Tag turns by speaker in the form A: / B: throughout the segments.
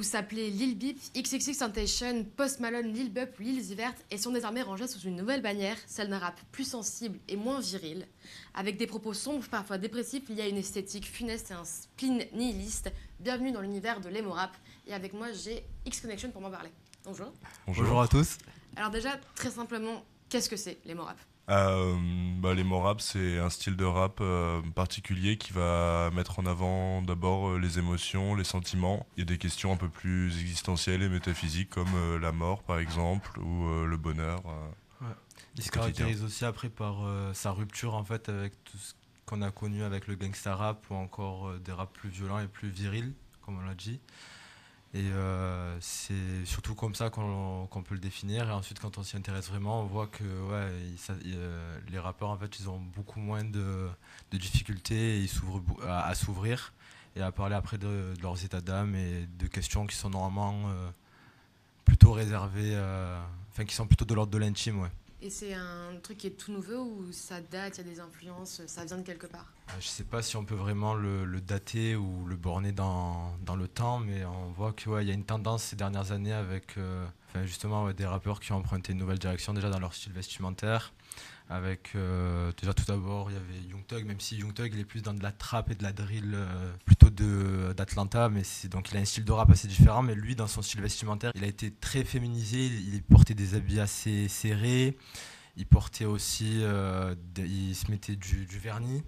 A: vous s'appelez Lil Beep, XXXTentacion, Post Malone, Lil Bup ou Lil Zivert et sont désormais rangés sous une nouvelle bannière, celle d'un rap plus sensible et moins viril. Avec des propos sombres, parfois dépressifs, il y a une esthétique funeste et un spleen nihiliste. Bienvenue dans l'univers de l'emo rap. Et avec moi, j'ai X-Connection pour m'en parler. Bonjour.
B: Bonjour à tous.
A: Alors déjà, très simplement, qu'est-ce que c'est l'emo rap ?
B: L'emo rap, c'est un style de rap particulier qui va mettre en avant d'abord les émotions, les sentiments. Il y a des questions un peu plus existentielles et métaphysiques comme la mort par exemple ou le bonheur.
C: Ouais. Il se caractérise aussi après par sa rupture en fait avec tout ce qu'on a connu avec le gangsta rap ou encore des raps plus violents et plus virils, comme on l'a dit. Et c'est surtout comme ça qu'on peut le définir. Et ensuite, quand on s'y intéresse vraiment, on voit que les rappeurs, en fait, ils ont beaucoup moins de difficultés et ils s'ouvrent à s'ouvrir et à parler après de leurs états d'âme et de questions qui sont normalement plutôt réservées, qui sont plutôt de l'ordre de l'intime, ouais.
A: Et c'est un truc qui est tout nouveau ou ça date, il y a des influences, ça vient de quelque part ?
C: Je sais pas si on peut vraiment le dater ou le borner dans le temps, mais on voit qu'il y a une tendance ces dernières années avec justement des rappeurs qui ont emprunté une nouvelle direction déjà dans leur style vestimentaire. Avec déjà tout d'abord il y avait Young Thug, même si Young Thug il est plus dans de la trap et de la drill plutôt d'Atlanta, mais donc il a un style de rap assez différent, mais lui dans son style vestimentaire il a été très féminisé, il portait des habits assez serrés, il portait aussi, il se mettait du vernis,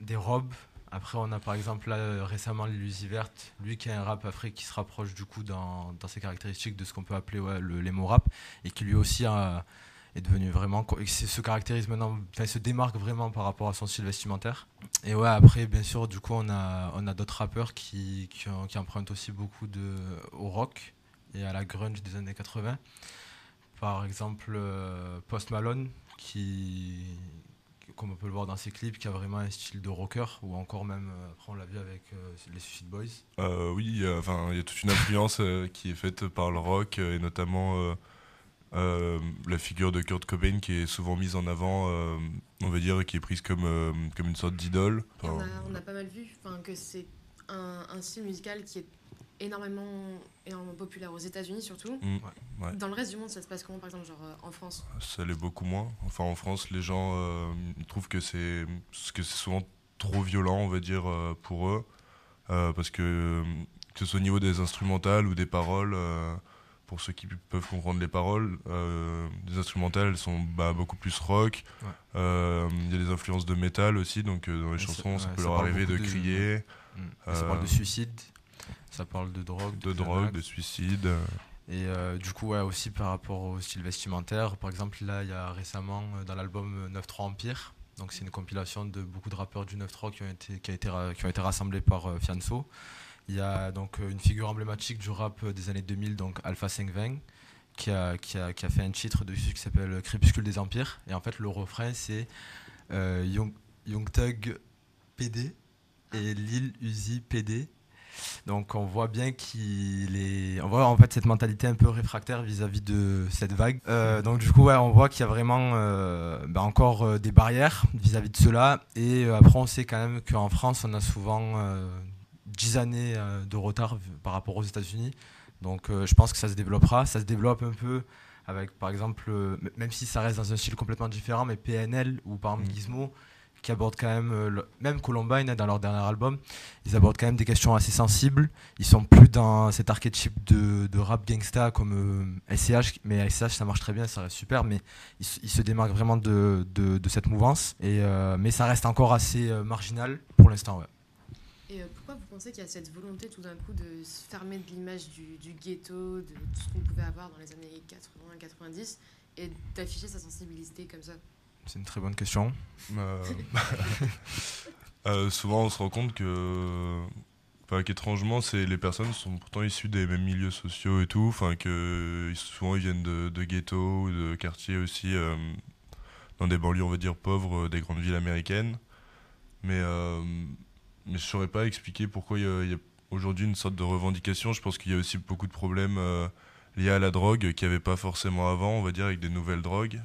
C: des robes. Après on a par exemple là récemment Lil Zivert, lui qui a un rap après qui se rapproche du coup dans ses caractéristiques de ce qu'on peut appeler l'emo rap et qui lui aussi est devenu vraiment, se caractérise maintenant, se démarque vraiment par rapport à son style vestimentaire. Et ouais, après bien sûr du coup on a d'autres rappeurs qui empruntent aussi beaucoup au rock et à la grunge des années 80. Par exemple Post Malone comme on peut le voir dans ses clips, qui a vraiment un style de rocker, ou encore même, après on l'a vu avec les Suicide Boys.
B: Oui, il y a toute une influence qui est faite par le rock et notamment la figure de Kurt Cobain qui est souvent mise en avant, on va dire, qui est prise comme une sorte d'idole.
A: On a pas mal vu que c'est un style musical qui est énormément populaire aux États-Unis surtout.
B: Ouais.
A: Dans le reste du monde, ça se passe comment, par exemple, en France ?
B: Ça l'est beaucoup moins. Enfin, en France, les gens trouvent que c'est souvent trop violent, on va dire, pour eux, parce que ce soit au niveau des instrumentales ou des paroles. Pour ceux qui peuvent comprendre les paroles, les instrumentales elles sont beaucoup plus rock. Il y a des influences de métal aussi, donc dans les chansons ça peut leur arriver de crier.
C: Ça parle de suicide, ça parle de drogue,
B: de suicide.
C: Et du coup aussi par rapport au style vestimentaire, par exemple là il y a récemment dans l'album 9-3 Empire, donc c'est une compilation de beaucoup de rappeurs du 9-3 qui ont été rassemblés par Fianso. Il y a donc une figure emblématique du rap des années 2000, donc Alpha 520, qui a fait un titre dessus qui s'appelle Crépuscule des Empires. Et en fait, le refrain, c'est Young Thug PD et Lil Uzi PD. Donc on voit bien on voit en fait cette mentalité un peu réfractaire vis-à-vis de cette vague. Donc du coup, on voit qu'il y a vraiment encore des barrières vis-à-vis de cela. Et après, on sait quand même qu'en France, on a souvent 10 années de retard par rapport aux États-Unis. Donc je pense que ça se développera. Ça se développe un peu avec, par exemple, même si ça reste dans un style complètement différent, mais PNL ou par exemple Gizmo, qui abordent quand même Columbine dans leur dernier album, ils abordent quand même des questions assez sensibles. Ils sont plus dans cet archétype de rap gangsta comme SCH, mais SCH ça marche très bien, ça reste super, mais ils se démarquent vraiment de cette mouvance. Mais ça reste encore assez marginal pour l'instant, ouais.
A: Et pourquoi vous pensez qu'il y a cette volonté tout d'un coup de se fermer de l'image du ghetto, de tout ce qu'on pouvait avoir dans les années 80-90 et d'afficher sa sensibilité comme ça ?
C: C'est une très bonne question.
B: Souvent on se rend compte qu'étrangement les personnes sont pourtant issues des mêmes milieux sociaux et tout, que souvent ils viennent de ghettos ou de quartiers aussi, dans des banlieues on va dire pauvres des grandes villes américaines. Mais je ne saurais pas expliquer pourquoi il y a aujourd'hui une sorte de revendication. Je pense qu'il y a aussi beaucoup de problèmes liés à la drogue qu'il n'y avait pas forcément avant, on va dire, avec des nouvelles drogues.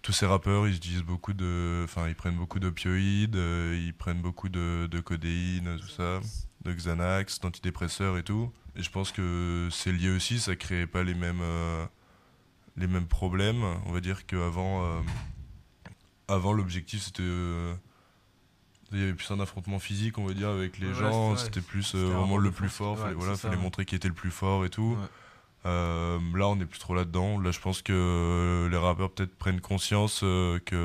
B: Tous ces rappeurs, ils utilisent ils prennent beaucoup d'opioïdes, ils prennent beaucoup de codéine, tout ça, de Xanax, d'antidépresseurs et tout. Et je pense que c'est lié aussi, ça créait pas les mêmes problèmes. On va dire qu'avant, avant l'objectif c'était il y avait plus un affrontement physique, on va dire, avec les gens. C'était plus vraiment le plus fort. Fallait montrer qui était le plus fort et tout. Là, on n'est plus trop là-dedans. Là, je pense que les rappeurs peut-être prennent conscience qu'il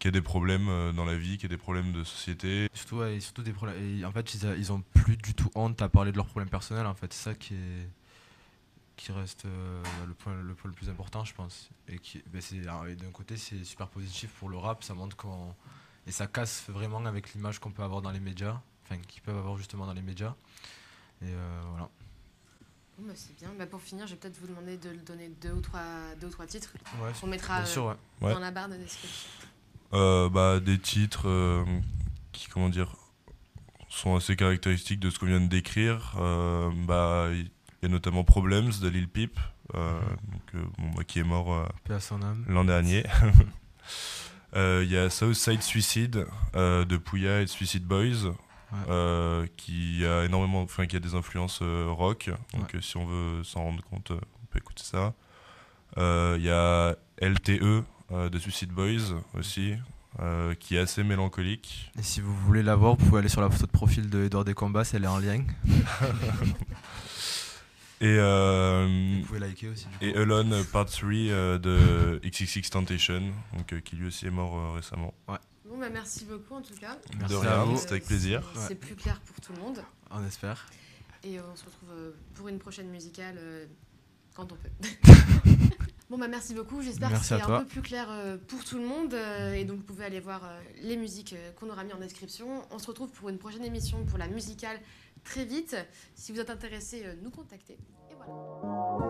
B: y a des problèmes dans la vie, qu'il y a des problèmes de société.
C: Surtout des problèmes. Et en fait, ils ont plus du tout honte à parler de leurs problèmes personnels. En fait, c'est ça qui reste le point le plus important, je pense. Et d'un côté, c'est super positif pour le rap. Ça montre qu'on et ça casse vraiment avec l'image qu'on peut avoir dans les médias, enfin qu'ils peuvent avoir justement dans les médias. Et voilà.
A: Bon, bah, c'est bien. Bah, pour finir, je vais peut-être vous demander de donner deux ou trois titres.
C: Ouais,
A: on mettra dans la barre de description.
B: Des titres qui, comment dire, sont assez caractéristiques de ce qu'on vient de décrire. Il y a notamment Problems de Lil Peep, qui est mort l'an dernier. Il y a Southside Suicide de Pouya et de Suicide Boys, qui a énormément, qui a des influences rock. Donc si on veut s'en rendre compte, on peut écouter ça. Il y a LTE de Suicide Boys aussi, qui est assez mélancolique.
C: Et si vous voulez la voir, vous pouvez aller sur la photo de profil de Edouard Descombas, elle est en lien.
B: Et
C: vous pouvez liker aussi.
B: Et Alone Part 3 de XXXTentacion, qui lui aussi est mort récemment.
A: Ouais. Bon, merci beaucoup en tout cas.
B: Merci de rien, c'était avec plaisir.
A: C'est plus clair pour tout le monde.
C: On espère.
A: Et on se retrouve pour une prochaine musicale quand on peut. Bon, merci beaucoup. J'espère que c'est un peu plus clair pour tout le monde. Et donc, vous pouvez aller voir les musiques qu'on aura mis en description. On se retrouve pour une prochaine émission pour la musicale très vite. Si vous êtes intéressés, nous contactez. Et voilà.